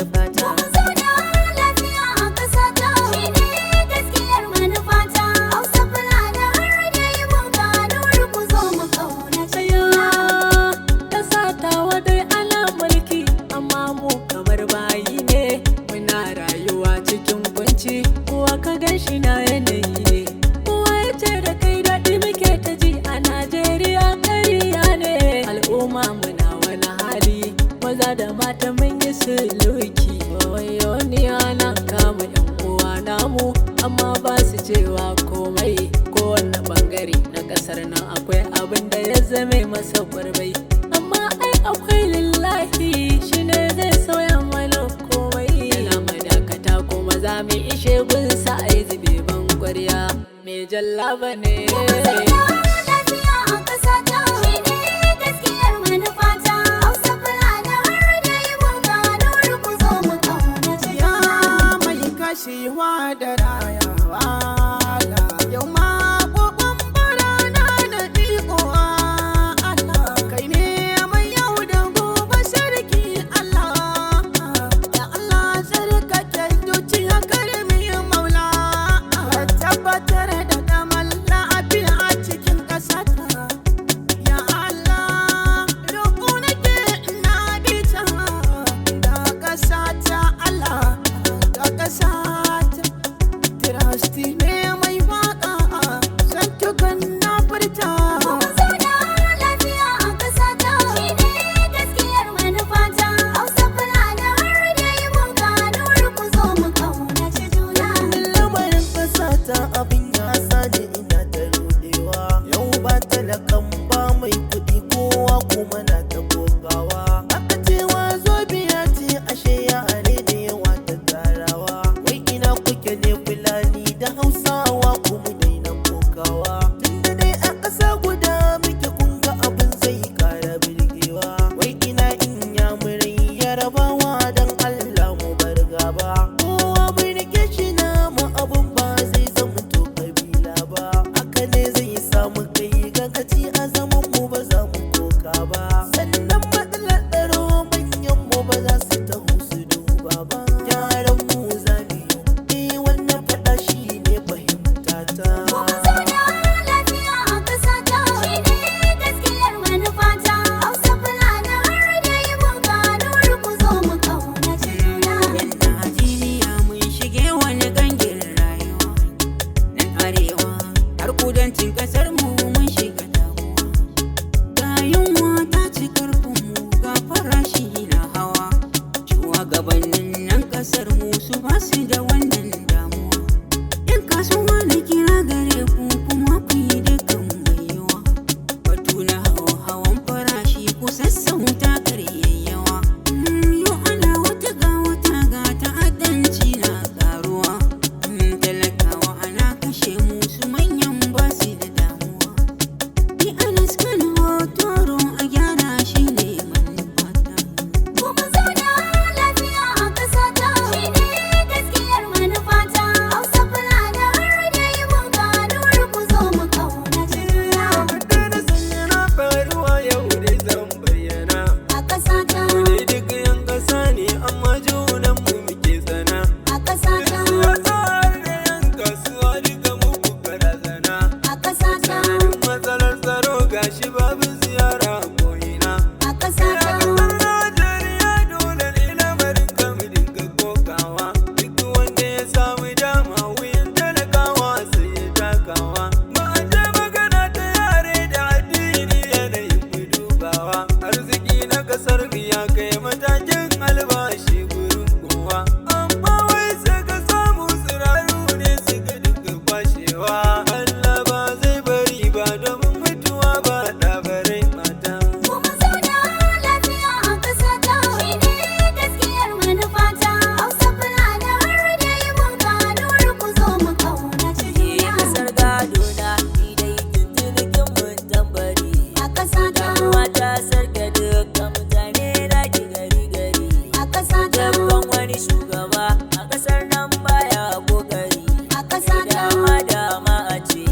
manufata. Mu zauna lafiya a ƙasata, shine gaskiyar manufata. Hausa Fulani har da Igbo Kanuri ku zo mu ƙaunace juna. Ƙasa tawa dai ana mulki amma mu kamar bayi ne, muna rayuwa cikin kunci, kowa ka gan shi na yanayi ne. Kowa ya ce da kai daɗi muke ta ji a Najeriya ƙarya ne. Al'umma muna wani hali, maza da mata mun yi suluki. Wayo ni ana kama 'yan uwa namu amma ba su cewa komai. Kowane bangare na ƙasar nan akwai abin da ya zame masa gwarbai, amma ai akwai lillahi shine zai sauya mana komai. Yana madakata kuma za mu ishe gunsa a yi zube ban kwarya mai jallaba ne. Mu zauna lafiya a ƙasata, shine gaskiyar manufata. Hausa Fulani har da Igbo Kanuri ku zo mu ƙaunace Ya juna. mai kashewa da rayawa, yau ma kokon barana da ikowa Allah, kai ne mai yau da gobe sarki Allah. Ya Allah tsarkake zuciya karmi maula, ka tabbatar da zaman lafiya a cikin ƙasata. Ya Allah roƙo nake ina bita da ƙasata Allah, da ƙasata. Tirasti ne mai waƙa zantukan na furta. Mu zauna lafiya a ƙasata, shine gaskiyar manufata. Hausa Fulani har da Igbo Kanuri ku zo mu ƙaunace juna. Lamarin ƙasata abin ya sani ina ta rudewa, yau ba talakan ba mai kuɗi kowa kuma na ta kokawa. Aka cewa zo biya ce ashe yare da yawa ta tarawa, wai ina kuke ne Fulani da Hausawa kuma daina kokawa. Tunda dai a ƙasa guda muke kun ga abin zai ƙara birgewa, wai ina Inyamurai Yarabawa don Allah mu bar gaba. Kowa bai rike shi namu abun ba zai zama to kabila ba, haka ne zai samu kai gagaci a zaman mu ba za mu koka ba. Sannan matsalar tsaro manyan mu ba za su taho su duba ba. Yaran mu za mu yi wannan faɗa shi ne fahimta ta. Mu zauna lafiya a ƙasata, shine gaskiyar manufata. Hausa Fulani har da Igbo Kanuri ku zo mu ƙaunace juna. Yan Najeriya mun shige wani gangin rayuwa, nan arewa har kudancin kasar mu mun shiga damuwa. Ga yunwa ta ci karfin mu, ga farashi na hawa. Shugabannin nan kasar mu su ba su da wannan damuwa. Yan kasuwa na kira gare ku kuma ku yi dukkan mai yiwa. Batu na hawan farashi ku sassauta karyayyawa. Yau ana wata ga ta'addanci na karuwa. Talakawa ana kashe musu manyan ba su da damuwa. Ni Anas Kano Hotoro a gyara shi ne manufata. Mu zauna lafiya a ƙasata, shine gaskiyar manufata. Hausa Fulani har da Igbo Kanuri ku zo mu ƙaunace juna. Wadda sanya na faruwa yau dai zan bayyana. A ƙasata, Ne duk yan ƙasa ne amma junan mu muke sana. a ƙasata, Siyasa har da yan kasuwa duka muku barazana. a ƙasata, Tsananin matsalar tsaro gashi babu ziyara ko'ina. a ƙasata. Najeriya dole ne lamarin kamu dinga kokawa. Duk wanda ya samu dama wuyan talakawa sai ya takawa. Ba a je magana ta yare da addini yanayin mu dubawa. Arziki na kasar mu ya kai matakin albashi gurin kowa. Amma wai sai ka samu tsiraru ne suka dinga kwashewa. Allah ba zai bari ba domin mutuwa ba ɗabarai mata. Mu zauna lafiya a ƙasata, shine gaskiyar manufata. Hausa Fulani har da Igbo Kanuri ku zo mu ƙaunace juna. Kasar gado na ni dai tuntunikin mun tambari. A ƙasata, Damuwa ta sarka dukkan mutane da ki gari gari. a ƙasata, Dabban wani shugaba a ƙasar nan baya kokari. a ƙasata, Dama a ce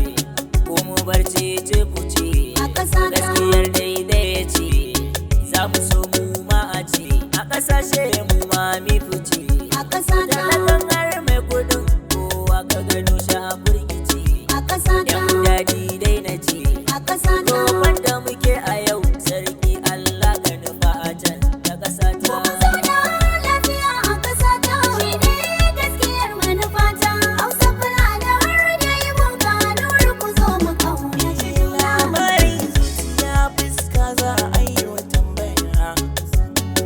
ko mu bar ce ku ce. a ƙasata. Gaskiyar daidai ce za mu so mu ma a ce a ƙasashe mu ma mi fice a ƙasa ta, talakan har mai kudin kowa ka gano shi a burgice a ƙasa ta, yan daɗi dai na ce a ƙasa ta. roƙon da muke a yau sarki Allah ka nufa a can da ƙasa ta Zauna lafiya a ƙasa ta, shi ne gaskiyar manufata. Hausa Fulani har da yi mun kanuri ku zo mu ƙaunaci juna. labarin zuciya fuska za a yi wa tambaya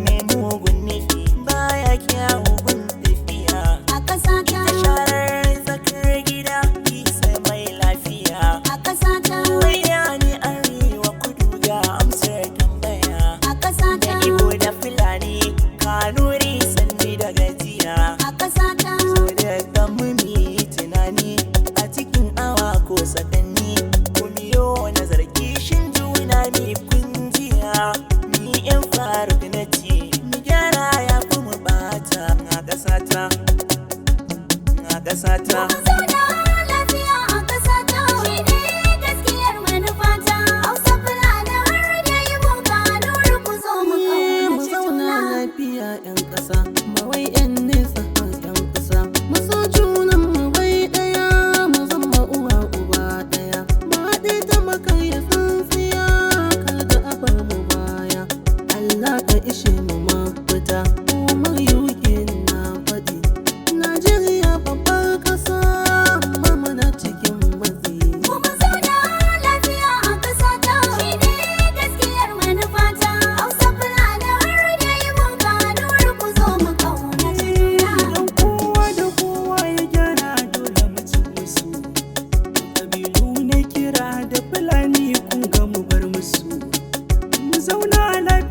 mai mugun nufi baya kyawun tafiya A ƙasa ta, sharar zakar gida isa mai lafiya a ƙasa ta, waya ne arewa kudu ga amsar tambaya a ƙasa da ta, ibo da fulani kanuri sanni da gajiya a ƙasa ta. so da gamu mi tunani a cikin awa ko sakanni ku biyo nazarki shin juna mi kunjiya ni yan faruk na ce mu gyara ya fi mu bata a ƙasata a ƙasata Zauna lafiya a ƙasa ta, shi ne gaskiyar manufata. Hausa Fulani har da yi mun kanuri ku zo mu mu ƙaunaci zauna juna. lafiya 'yan ƙasa ba wai 'yan nesa har 'yan kusa mu so junan mu bai ɗaya mu zama uwa uba ɗaya mu haɗe ta makarya tsintsiya kar da abar mu baya Allah ka ishe mu mafita Umar yuke na faɗi Najeriya babbar ƙasa amma muna cikin matsi Kuma zauna lafiya a ƙasa ta, shi ne gaskiyar manufata. Hausa Fulani har da yi mun kanuri ku zo mu ƙaunaci juna. Idan kowa da kowa ya gyara dole mu ci musu ƙabilu na kira da fulani kun ga mu bar musu mu zauna lafiya